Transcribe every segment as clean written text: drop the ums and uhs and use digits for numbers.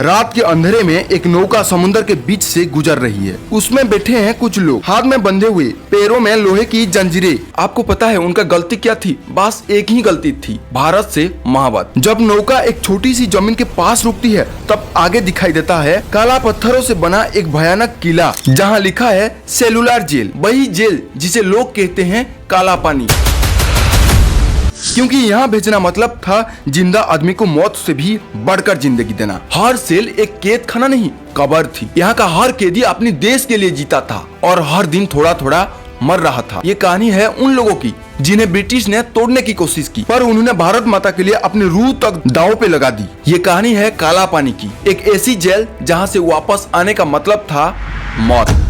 रात के अंधेरे में एक नौका समुद्र के बीच से गुजर रही है। उसमें बैठे हैं कुछ लोग, हाथ में बंधे हुए, पैरों में लोहे की जंजीरें। आपको पता है उनका गलती क्या थी? बस एक ही गलती थी, भारत से महावत। जब नौका एक छोटी सी जमीन के पास रुकती है तब आगे दिखाई देता है काला पत्थरों से बना एक भयानक किला, जहाँ लिखा है सेलुलर जेल। वही जेल जिसे लोग कहते हैं काला पानी, क्योंकि यहाँ भेजना मतलब था जिंदा आदमी को मौत से भी बढ़कर जिंदगी देना। हर सेल एक कैद खाना नहीं, कब्र थी। यहाँ का हर कैदी अपने देश के लिए जीता था और हर दिन थोड़ा थोड़ा मर रहा था। ये कहानी है उन लोगों की जिन्हें ब्रिटिश ने तोड़ने की कोशिश की, पर उन्होंने भारत माता के लिए अपनी रूह तक दांव पे लगा दी। ये कहानी है काला पानी की, एक ऐसी जेल जहाँ से वापस आने का मतलब था मौत। सन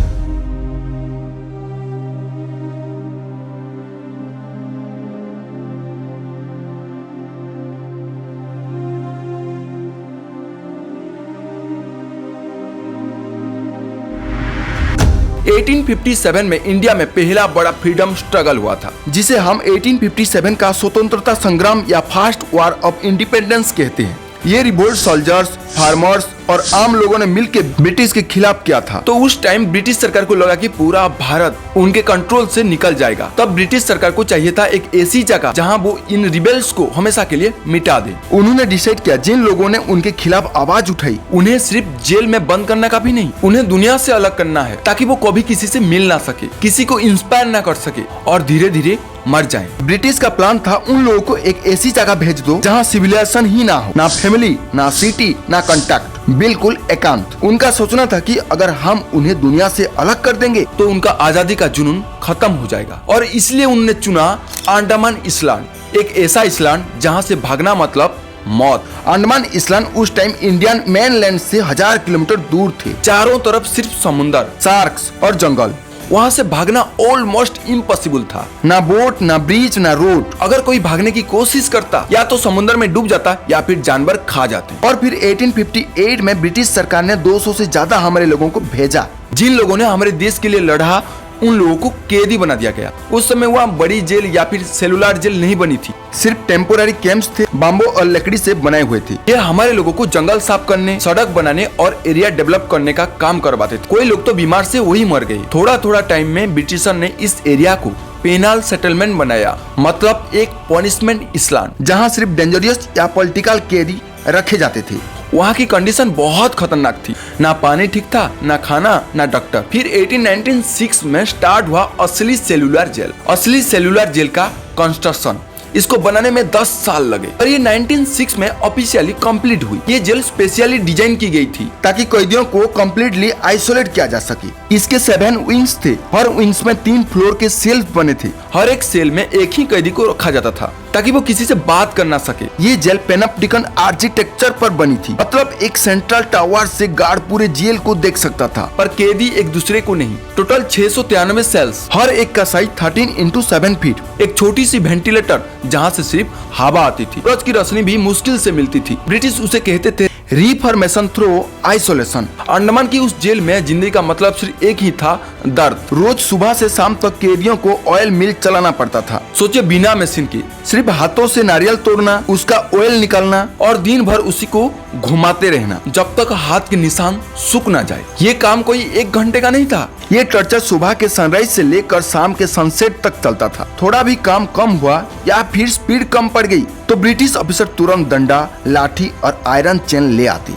1857 में इंडिया में पहला बड़ा फ्रीडम स्ट्रगल हुआ था, जिसे हम 1857 का स्वतंत्रता संग्राम या फर्स्ट वॉर ऑफ इंडिपेंडेंस कहते हैं। ये रिवोल्ट सोल्जर्स, फार्मर्स और आम लोगों ने मिलकर ब्रिटिश के खिलाफ किया था। तो उस टाइम ब्रिटिश सरकार को लगा कि पूरा भारत उनके कंट्रोल से निकल जाएगा। तब ब्रिटिश सरकार को चाहिए था एक ऐसी जगह जहां वो इन रिबेल्स को हमेशा के लिए मिटा दे। उन्होंने डिसाइड किया जिन लोगों ने उनके खिलाफ आवाज उठाई, उन्हें सिर्फ जेल में बंद करना का भी नहीं, उन्हें दुनिया से अलग करना है, ताकि वो कभी किसी से मिल ना सके, किसी को इंस्पायर ना कर सके और धीरे धीरे मर जाएं। ब्रिटिश का प्लान था उन लोगों को एक ऐसी जगह भेज दो जहां सिविलाइजेशन ही ना हो, ना फैमिली, ना सिटी, ना कांटेक्ट, बिल्कुल एकांत। उनका सोचना था कि अगर हम उन्हें दुनिया से अलग कर देंगे तो उनका आजादी का जुनून खत्म हो जाएगा। और इसलिए उन्होंने चुना अंडमान आइलैंड, एक ऐसा आइलैंड जहां से भागना मतलब मौत। अंडमान आइलैंड उस टाइम इंडियन मेनलैंड से 1000 किलोमीटर दूर थे। चारों तरफ सिर्फ समुद्र, शार्क्स और जंगल। वहाँ से भागना ऑलमोस्ट इम्पॉसिबल था। ना बोट, ना ब्रिज, ना रोड। अगर कोई भागने की कोशिश करता या तो समुद्र में डूब जाता या फिर जानवर खा जाते। और फिर 1858 में ब्रिटिश सरकार ने 200 से ज्यादा हमारे लोगों को भेजा। जिन लोगों ने हमारे देश के लिए लड़ा उन लोगों को कैदी बना दिया गया। उस समय वहाँ बड़ी जेल या फिर सेलुलर जेल नहीं बनी थी, सिर्फ टेम्पोररी कैंप्स थे, बाम्बू और लकड़ी से बनाए हुए थे। ये हमारे लोगों को जंगल साफ करने, सड़क बनाने और एरिया डेवलप करने का काम करवाते थे। कोई लोग तो बीमार से वही मर गए। थोड़ा थोड़ा टाइम में ब्रिटिशर ने इस एरिया को पेनल सेटलमेंट बनाया, मतलब एक पनिशमेंट आइलैंड, जहाँ सिर्फ डेंजरियस या पॉलिटिकल कैदी रखे जाते थे। वहाँ की कंडीशन बहुत खतरनाक थी, ना पानी ठीक था, ना खाना, ना डॉक्टर। फिर 1896 में स्टार्ट हुआ असली सेलुलर जेल। असली सेलुलर जेल का कंस्ट्रक्शन, इसको बनाने में 10 साल लगे और ये 1906 में ऑफिशियली कंप्लीट हुई। ये जेल स्पेशली डिजाइन की गई थी ताकि कैदियों को कम्प्लीटली आइसोलेट किया जा सके। इसके 7 विंग्स थे, हर विंग्स में 3 फ्लोर के सेल्स बने थे। हर एक सेल में एक ही कैदी को रखा जाता था ताकि वो किसी से बात कर ना सके। ये जेल पेनाप्टिकन आर्किटेक्चर पर बनी थी, मतलब एक सेंट्रल टावर से गार्ड पूरे जेल को देख सकता था, पर कैदी एक दूसरे को नहीं। टोटल 693 सेल्स, हर एक का साइज 13x7 फीट। एक छोटी सी वेंटिलेटर जहाँ से सिर्फ हवा आती थी, रोज की रोशनी भी मुश्किल से मिलती थी। ब्रिटिश उसे कहते थे रिफॉर्मेशन थ्रू आइसोलेशन। अंडमान की उस जेल में जिंदगी का मतलब सिर्फ एक ही था, दर्द। रोज सुबह से शाम तक कैदियों को ऑयल मिल चलाना पड़ता था। सोचिए, बिना मशीन के, सिर्फ हाथों से नारियल तोड़ना, उसका ऑयल निकालना और दिन भर उसी को घुमाते रहना जब तक हाथ के निशान सूख ना जाए। ये काम कोई 1 घंटे का नहीं था। ये टॉर्चर सुबह के सनराइज से लेकर शाम के सनसेट तक चलता था। थोड़ा भी काम कम हुआ या फिर स्पीड कम पड़ गई तो ब्रिटिश ऑफिसर तुरंत डंडा, लाठी और आयरन चेन ले आते।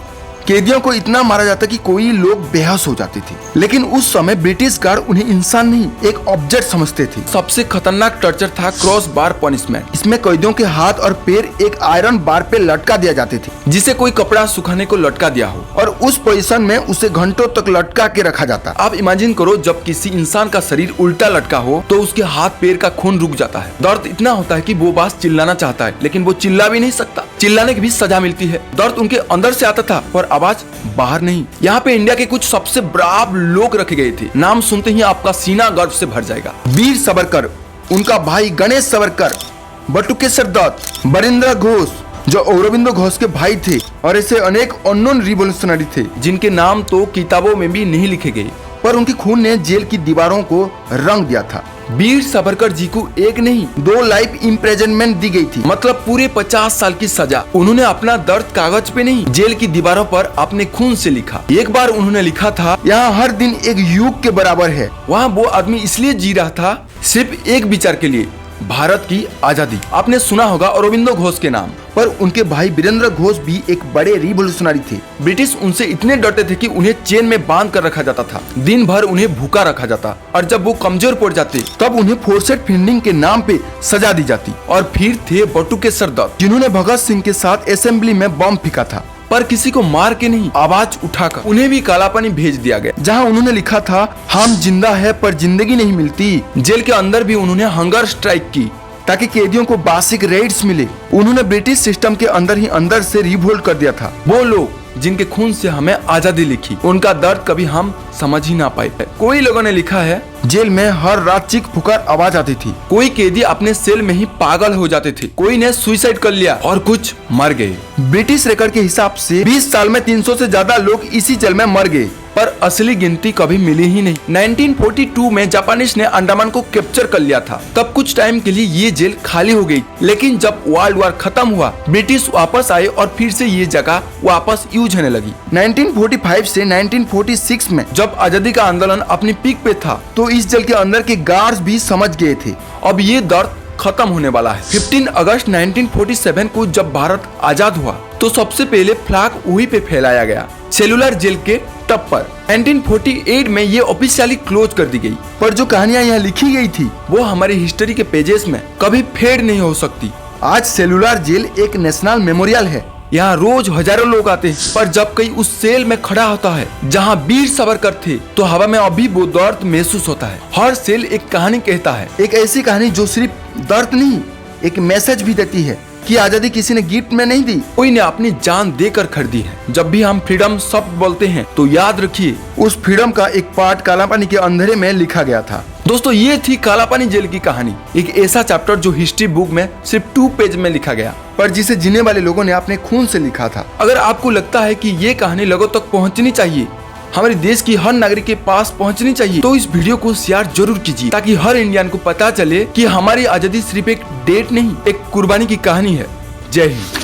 कैदियों को इतना मारा जाता कि कोई लोग बेहोश हो जाते थे। लेकिन उस समय ब्रिटिश गार्ड उन्हें इंसान नहीं, एक ऑब्जेक्ट समझते थे। सबसे खतरनाक टॉर्चर था क्रॉस बार पनिशमेंट। इसमें कैदियों के हाथ और पैर एक आयरन बार पे लटका दिया जाते थे, जिसे कोई कपड़ा सुखाने को लटका दिया हो, और उस पोजीशन में उसे घंटों तक लटका के रखा जाता। आप इमेजिन करो, जब किसी इंसान का शरीर उल्टा लटका हो तो उसके हाथ पैर का खून रुक जाता है। दर्द इतना होता है कि वो बस चिल्लाना चाहता है, लेकिन वो चिल्ला भी नहीं सकता। चिल्लाने की भी सजा मिलती है। दर्द उनके अंदर से आता था पर आवाज बाहर नहीं। यहाँ पे इंडिया के कुछ सबसे ब्राव लोग रखे गए थे। नाम सुनते ही आपका सीना गर्व से भर जाएगा। वीर सावरकर, उनका भाई गणेश सावरकर, बटुकेश्वर दत्त, बरिंद्र घोष जो अरबिंदो घोष के भाई थे, और ऐसे अनेक अननोन रिवोल्यूशनरी थे जिनके नाम तो किताबों में भी नहीं लिखे गए, पर उनके खून ने जेल की दीवारों को रंग दिया था। वीर सावरकर जी को एक नहीं 2 लाइफ इम्प्रिजनमेंट दी गई थी, मतलब पूरे 50 साल की सजा। उन्होंने अपना दर्द कागज पे नहीं, जेल की दीवारों पर अपने खून से लिखा। एक बार उन्होंने लिखा था, यहाँ हर दिन एक युग के बराबर है। वहाँ वो आदमी इसलिए जी रहा था सिर्फ एक विचार के लिए, भारत की आजादी। आपने सुना होगा अरविंदो घोष के नाम, पर उनके भाई वीरेंद्र घोष भी एक बड़े रिवोल्यूशनरी थे। ब्रिटिश उनसे इतने डरते थे कि उन्हें चेन में बांध कर रखा जाता था, दिन भर उन्हें भूखा रखा जाता, और जब वो कमजोर पड़ जाते तब उन्हें फोर्सेड फील्डिंग के नाम पे सजा दी जाती। और फिर थे बटुके सरदर्द, जिन्होंने भगत सिंह के साथ असेंबली में बम फेंका था, पर किसी को मार के नहीं, आवाज उठाकर। उन्हें भी काला पानी भेज दिया गया, जहां उन्होंने लिखा था, हम जिंदा है पर जिंदगी नहीं मिलती। जेल के अंदर भी उन्होंने हंगर स्ट्राइक की ताकि कैदियों को बेसिक राइट्स मिले। उन्होंने ब्रिटिश सिस्टम के अंदर ही अंदर से रिवोल्ट कर दिया था। वो लोग जिनके खून से हमें आजादी लिखी, उनका दर्द कभी हम समझ ही ना पाए। कोई लोगों ने लिखा है, जेल में हर रात चीख पुकार आवाज आती थी। कोई कैदी अपने सेल में ही पागल हो जाते थे, कोई ने सुसाइड कर लिया और कुछ मर गए। ब्रिटिश रिकॉर्ड के हिसाब से 20 साल में 300 से ज्यादा लोग इसी जेल में मर गए, पर असली गिनती कभी मिली ही नहीं। 1942 में जापानीज ने अंडमान को कैप्चर कर लिया था, तब कुछ टाइम के लिए ये जेल खाली हो गई। लेकिन जब वर्ल्ड वॉर खत्म हुआ, ब्रिटिश वापस आए और फिर से ये जगह वापस यूज होने लगी। 1945 से 1946 में जब आजादी का आंदोलन अपनी पीक पे था, तो इस जेल के अंदर के गार्ड्स भी समझ गए थे अब ये दर्द खत्म होने वाला है। 15 अगस्त 1947 को जब भारत आजाद हुआ, तो सबसे पहले फ्लैग वहीं पे फैलाया गया, सेलुलर जेल के टप पर। 1948 में ये ऑफिशियली क्लोज कर दी गई, पर जो कहानियां यहाँ लिखी गई थी वो हमारी हिस्ट्री के पेजेस में कभी फेड नहीं हो सकती। आज सेलुलर जेल एक नेशनल मेमोरियल है। यहाँ रोज हजारों लोग आते हैं, पर जब कोई उस सेल में खड़ा होता है जहाँ वीर सावरकर थे, तो हवा में अभी वो दर्द महसूस होता है। हर सेल एक कहानी कहता है, एक ऐसी कहानी जो सिर्फ दर्द नहीं, एक मैसेज भी देती है कि आजादी किसी ने गिफ्ट में नहीं दी, कोई ने अपनी जान देकर खरीदी है। जब भी हम फ्रीडम शब्द बोलते हैं, तो याद रखिए उस फ्रीडम का एक पार्ट काला पानी के अंधेरे में लिखा गया था। दोस्तों, ये थी काला पानी जेल की कहानी, एक ऐसा चैप्टर जो हिस्ट्री बुक में सिर्फ 2 पेज में लिखा गया, पर जिसे जीने वाले लोगों ने अपने खून से लिखा था। अगर आपको लगता है कि ये कहानी लोगों तक पहुंचनी चाहिए, हमारे देश की हर नागरिक के पास पहुंचनी चाहिए, तो इस वीडियो को शेयर जरूर कीजिए, ताकि हर इंडियन को पता चले कि हमारी आजादी सिर्फ एक डेट नहीं, एक कुर्बानी की कहानी है। जय हिंद।